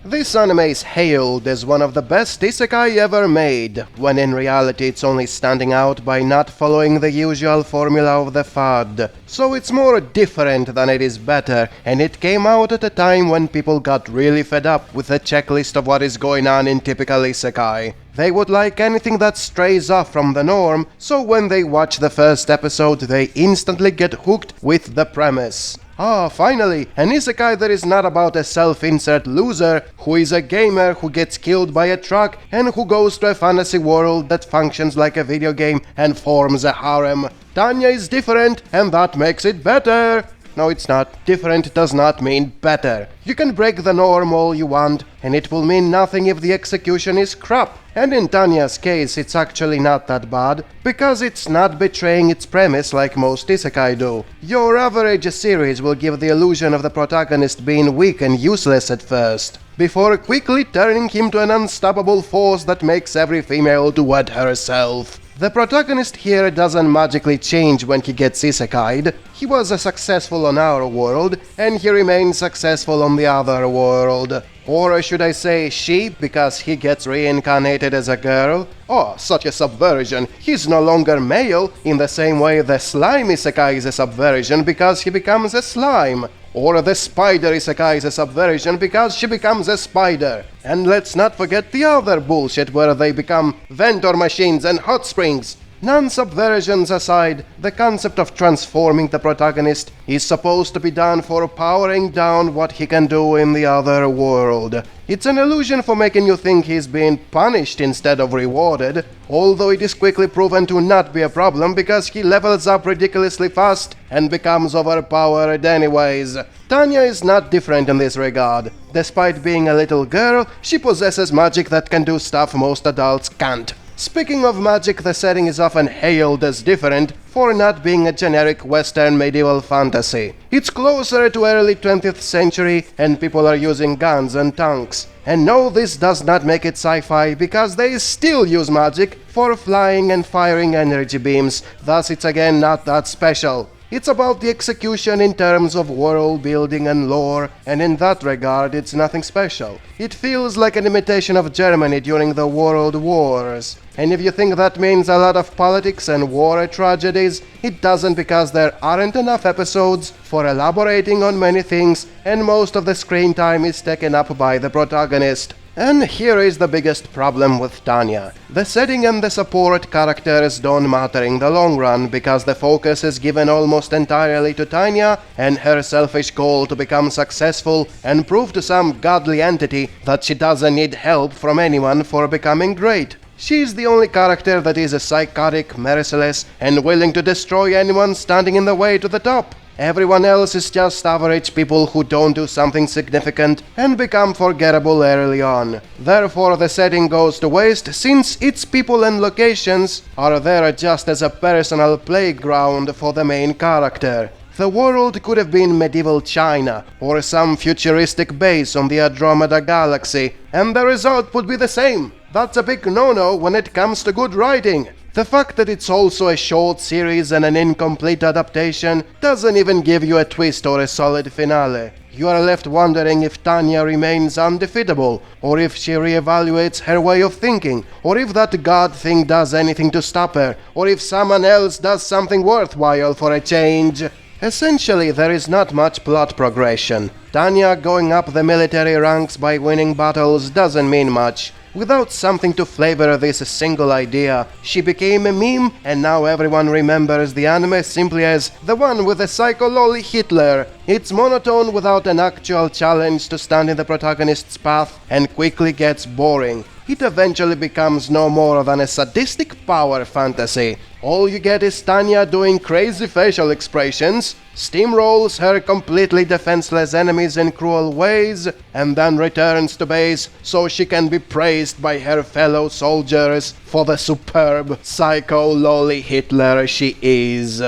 This anime is hailed as one of the best isekai ever made, when in reality it's only standing out by not following the usual formula of the fad. So it's more different than it is better, and it came out at a time when people got really fed up with the checklist of what is going on in typical isekai. They would like anything that strays off from the norm, so when they watch the first episode they instantly get hooked with the premise. Finally, an isekai that is not about a self-insert loser who is a gamer who gets killed by a truck and who goes to a fantasy world that functions like a video game and forms a harem. Tanya is different, and that makes it better. No, it's not. Different does not mean better. You can break the norm all you want, and it will mean nothing if the execution is crap. And in Tanya's case, it's actually not that bad, because it's not betraying its premise like most isekai do. Your average series will give the illusion of the protagonist being weak and useless at first, before quickly turning him to an unstoppable force that makes every female do it herself. The protagonist here doesn't magically change when he gets isekai'd. He was successful on our world, and he remains successful on the other world. Or should I say she, because he gets reincarnated as a girl? Oh, such a subversion. He's no longer male, in the same way the slime isekai is a subversion because he becomes a slime. Or the spider isekai is a subversion because she becomes a spider. And let's not forget the other bullshit where they become vendor machines and hot springs. Non-subversions aside, the concept of transforming the protagonist is supposed to be done for powering down what he can do in the other world. It's an illusion for making you think he's being punished instead of rewarded, although it is quickly proven to not be a problem because he levels up ridiculously fast and becomes overpowered anyways. Tanya is not different in this regard. Despite being a little girl, she possesses magic that can do stuff most adults can't. Speaking of magic, the setting is often hailed as different for not being a generic Western medieval fantasy. It's closer to early 20th century and people are using guns and tanks. And no, this does not make it sci-fi because they still use magic for flying and firing energy beams, thus it's again not that special. It's about the execution in terms of world building and lore, and in that regard it's nothing special. It feels like an imitation of Germany during the World Wars. And if you think that means a lot of politics and war tragedies, it doesn't, because there aren't enough episodes for elaborating on many things, and most of the screen time is taken up by the protagonist. And here is the biggest problem with Tanya. The setting and the support characters don't matter in the long run because the focus is given almost entirely to Tanya and her selfish goal to become successful and prove to some godly entity that she doesn't need help from anyone for becoming great. She's the only character that is psychotic, merciless, and willing to destroy anyone standing in the way to the top. Everyone else is just average people who don't do something significant and become forgettable early on. Therefore, the setting goes to waste since its people and locations are there just as a personal playground for the main character. The world could have been medieval China or some futuristic base on the Andromeda Galaxy, and the result would be the same. That's a big no-no when it comes to good writing. The fact that it's also a short series and an incomplete adaptation doesn't even give you a twist or a solid finale. You are left wondering if Tanya remains undefeatable, or if she reevaluates her way of thinking, or if that god thing does anything to stop her, or if someone else does something worthwhile for a change. Essentially, there is not much plot progression. Tanya going up the military ranks by winning battles doesn't mean much. Without something to flavor this single idea, she became a meme, and now everyone remembers the anime simply as the one with the psycho lolly Hitler. It's monotone without an actual challenge to stand in the protagonist's path, and quickly gets boring. It eventually becomes no more than a sadistic power fantasy. All you get is Tanya doing crazy facial expressions, steamrolls her completely defenseless enemies in cruel ways, and then returns to base so she can be praised by her fellow soldiers for the superb psycho lolly Hitler she is.